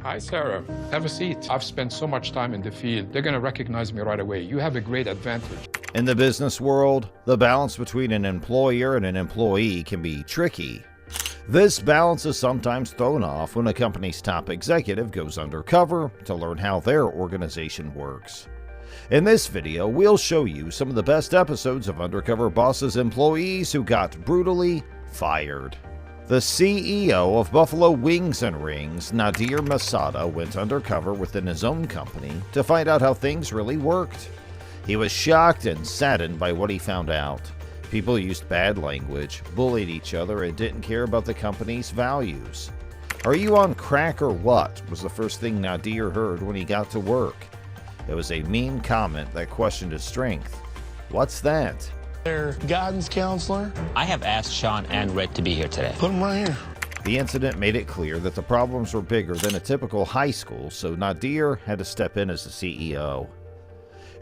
Hi, Sarah. Have a seat. I've spent so much time in the field. They're going to recognize me right away. You have a great advantage. In the business world, the balance between an employer and an employee can be tricky. This balance is sometimes thrown off when a company's top executive goes undercover to learn how their organization works. In this video, we'll show you some of the best episodes of Undercover Boss's employees who got brutally fired. The CEO of Buffalo Wings and Rings, Nadir Masada, went undercover within his own company to find out how things really worked. He was shocked and saddened by what he found out. People used bad language, bullied each other, and didn't care about the company's values. "Are you on crack or what?" was the first thing Nadir heard when he got to work. It was a mean comment that questioned his strength. What's that? Their guidance counselor. I have asked Sean and Rick to be here today. Put them right here. The incident made it clear that the problems were bigger than a typical high school, so Nadir had to step in as the CEO.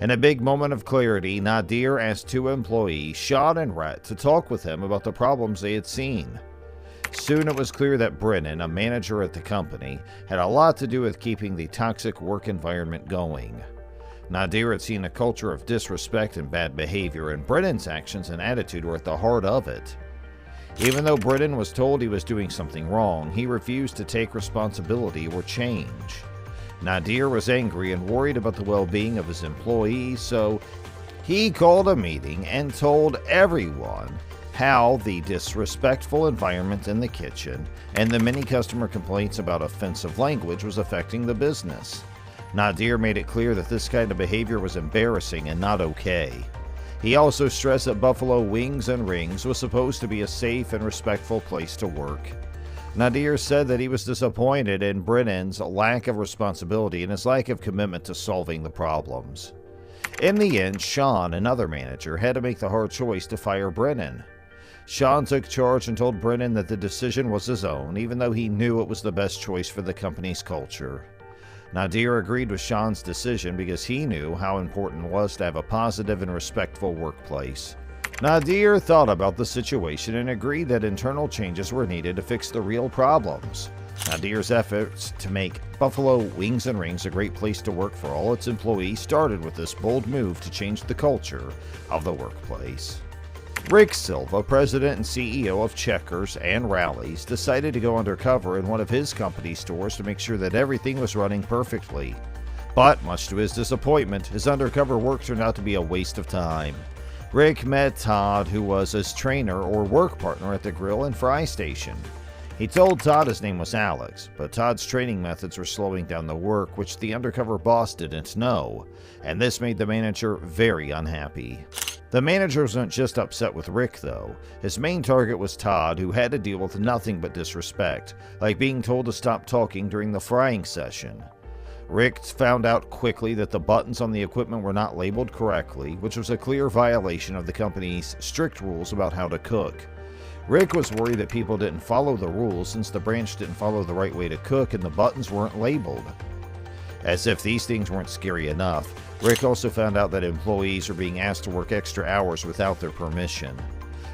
In a big moment of clarity, Nadir asked two employees, Sean and Rhett, to talk with him about the problems they had seen. Soon it was clear that Brennan, a manager at the company, had a lot to do with keeping the toxic work environment going. Nadir had seen a culture of disrespect and bad behavior, and Brennan's actions and attitude were at the heart of it. Even though Brennan was told he was doing something wrong, he refused to take responsibility or change. Nadir was angry and worried about the well-being of his employees, so he called a meeting and told everyone how the disrespectful environment in the kitchen and the many customer complaints about offensive language was affecting the business. Nadir made it clear that this kind of behavior was embarrassing and not okay. He also stressed that Buffalo Wings and Rings was supposed to be a safe and respectful place to work. Nadir said that he was disappointed in Brennan's lack of responsibility and his lack of commitment to solving the problems. In the end, Sean, another manager, had to make the hard choice to fire Brennan. Sean took charge and told Brennan that the decision was his own, even though he knew it was the best choice for the company's culture. Nadir agreed with Sean's decision because he knew how important it was to have a positive and respectful workplace. Nadir thought about the situation and agreed that internal changes were needed to fix the real problems. Nadir's efforts to make Buffalo Wings and Rings a great place to work for all its employees started with this bold move to change the culture of the workplace. Rick Silva, president and CEO of Checkers and Rallies, decided to go undercover in one of his company's stores to make sure that everything was running perfectly. But, much to his disappointment, his undercover work turned out to be a waste of time. Rick met Todd, who was his trainer or work partner at the grill and fry station. He told Todd his name was Alex, but Todd's training methods were slowing down the work, which the undercover boss didn't know, and this made the manager very unhappy. The manager wasn't just upset with Rick, though. His main target was Todd, who had to deal with nothing but disrespect, like being told to stop talking during the frying session. Rick found out quickly that the buttons on the equipment were not labeled correctly, which was a clear violation of the company's strict rules about how to cook. Rick was worried that people didn't follow the rules since the branch didn't follow the right way to cook and the buttons weren't labeled. As if these things weren't scary enough, Rick also found out that employees were being asked to work extra hours without their permission.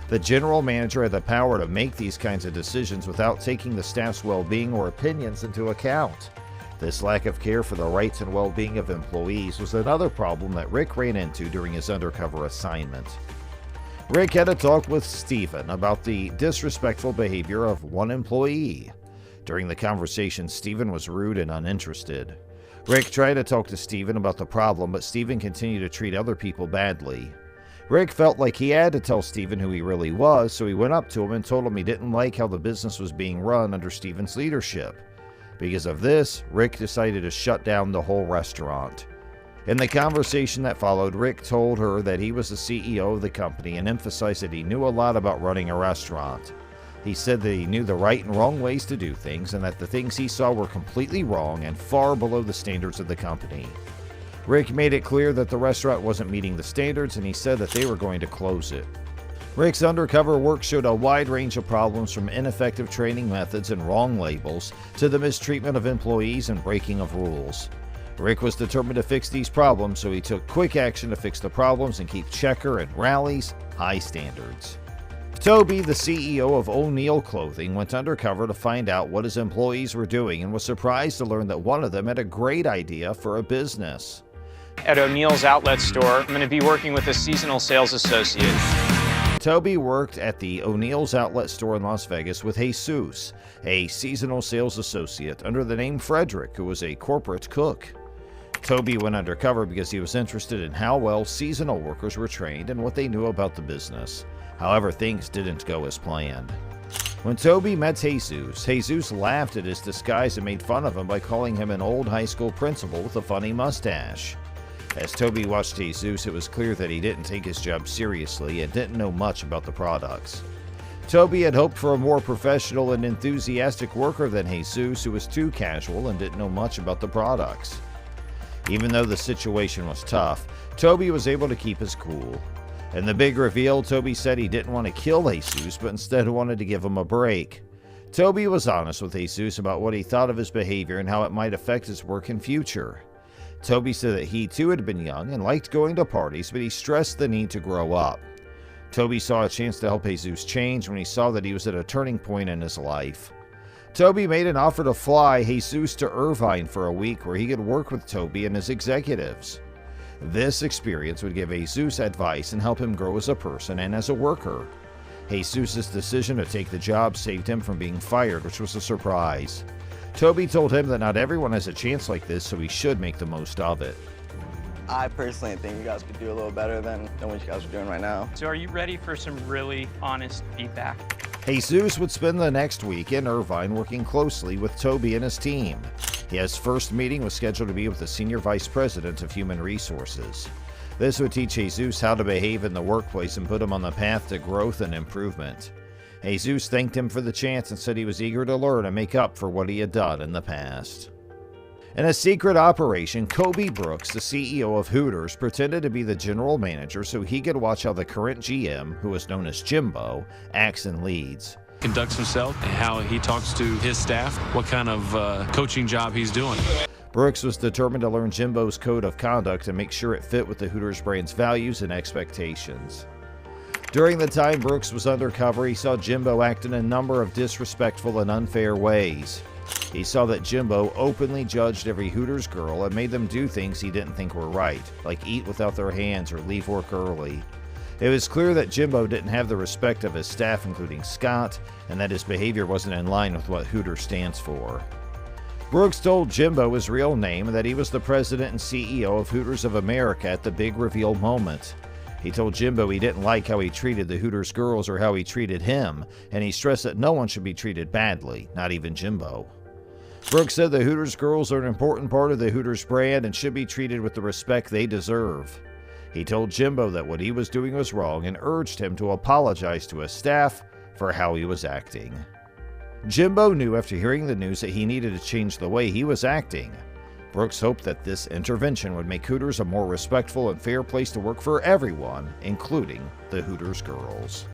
The general manager had the power to make these kinds of decisions without taking the staff's well-being or opinions into account. This lack of care for the rights and well-being of employees was another problem that Rick ran into during his undercover assignment. Rick had a talk with Steven about the disrespectful behavior of one employee. During the conversation, Steven was rude and uninterested. Rick tried to talk to Steven about the problem, but Steven continued to treat other people badly. Rick felt like he had to tell Steven who he really was, so he went up to him and told him he didn't like how the business was being run under Steven's leadership. Because of this, Rick decided to shut down the whole restaurant. In the conversation that followed, Rick told her that he was the CEO of the company and emphasized that he knew a lot about running a restaurant. He said that he knew the right and wrong ways to do things and that the things he saw were completely wrong and far below the standards of the company. Rick made it clear that the restaurant wasn't meeting the standards and he said that they were going to close it. Rick's undercover work showed a wide range of problems from ineffective training methods and wrong labels to the mistreatment of employees and breaking of rules. Rick was determined to fix these problems, so he took quick action to fix the problems and keep Checker and Rallies high standards. Toby, the CEO of O'Neill Clothing, went undercover to find out what his employees were doing and was surprised to learn that one of them had a great idea for a business. At O'Neill's outlet store, I'm going to be working with a seasonal sales associate. Toby worked at the O'Neill's outlet store in Las Vegas with Jesus, a seasonal sales associate under the name Frederick, who was a corporate cook. Toby went undercover because he was interested in how well seasonal workers were trained and what they knew about the business. However, things didn't go as planned. When Toby met Jesus laughed at his disguise and made fun of him by calling him an old high school principal with a funny mustache. As Toby watched Jesus, it was clear that he didn't take his job seriously and didn't know much about the products. Toby had hoped for a more professional and enthusiastic worker than Jesus, who was too casual and didn't know much about the products. Even though the situation was tough, Toby was able to keep his cool. In the big reveal, Toby said he didn't want to kill Jesus, but instead wanted to give him a break. Toby was honest with Jesus about what he thought of his behavior and how it might affect his work in future. Toby said that he too had been young and liked going to parties, but he stressed the need to grow up. Toby saw a chance to help Jesus change when he saw that he was at a turning point in his life. Toby made an offer to fly Jesus to Irvine for a week where he could work with Toby and his executives. This experience would give Jesus advice and help him grow as a person and as a worker. Jesus' decision to take the job saved him from being fired, which was a surprise. Toby told him that not everyone has a chance like this, so he should make the most of it. I personally think you guys could do a little better than what you guys are doing right now. So are you ready for some really honest feedback? Jesus would spend the next week in Irvine working closely with Toby and his team. His first meeting was scheduled to be with the Senior Vice President of Human Resources. This would teach Jesus how to behave in the workplace and put him on the path to growth and improvement. Jesus thanked him for the chance and said he was eager to learn and make up for what he had done in the past. In a secret operation, Kobe Brooks, the CEO of Hooters, pretended to be the general manager so he could watch how the current GM, who was known as Jimbo, acts and leads. Conducts himself, how he talks to his staff, what kind of coaching job he's doing. Brooks was determined to learn Jimbo's code of conduct and make sure it fit with the Hooters brand's values and expectations. During the time Brooks was undercover, he saw Jimbo act in a number of disrespectful and unfair ways. He saw that Jimbo openly judged every Hooters girl and made them do things he didn't think were right, like eat without their hands or leave work early. It was clear that Jimbo didn't have the respect of his staff, including Scott, and that his behavior wasn't in line with what Hooters stands for. Brooks told Jimbo his real name and that he was the president and CEO of Hooters of America at the big reveal moment. He told Jimbo he didn't like how he treated the Hooters girls or how he treated him, and he stressed that no one should be treated badly, not even Jimbo. Brooks said the Hooters girls are an important part of the Hooters brand and should be treated with the respect they deserve. He told Jimbo that what he was doing was wrong and urged him to apologize to his staff for how he was acting. Jimbo knew after hearing the news that he needed to change the way he was acting. Brooks hoped that this intervention would make Hooters a more respectful and fair place to work for everyone, including the Hooters girls.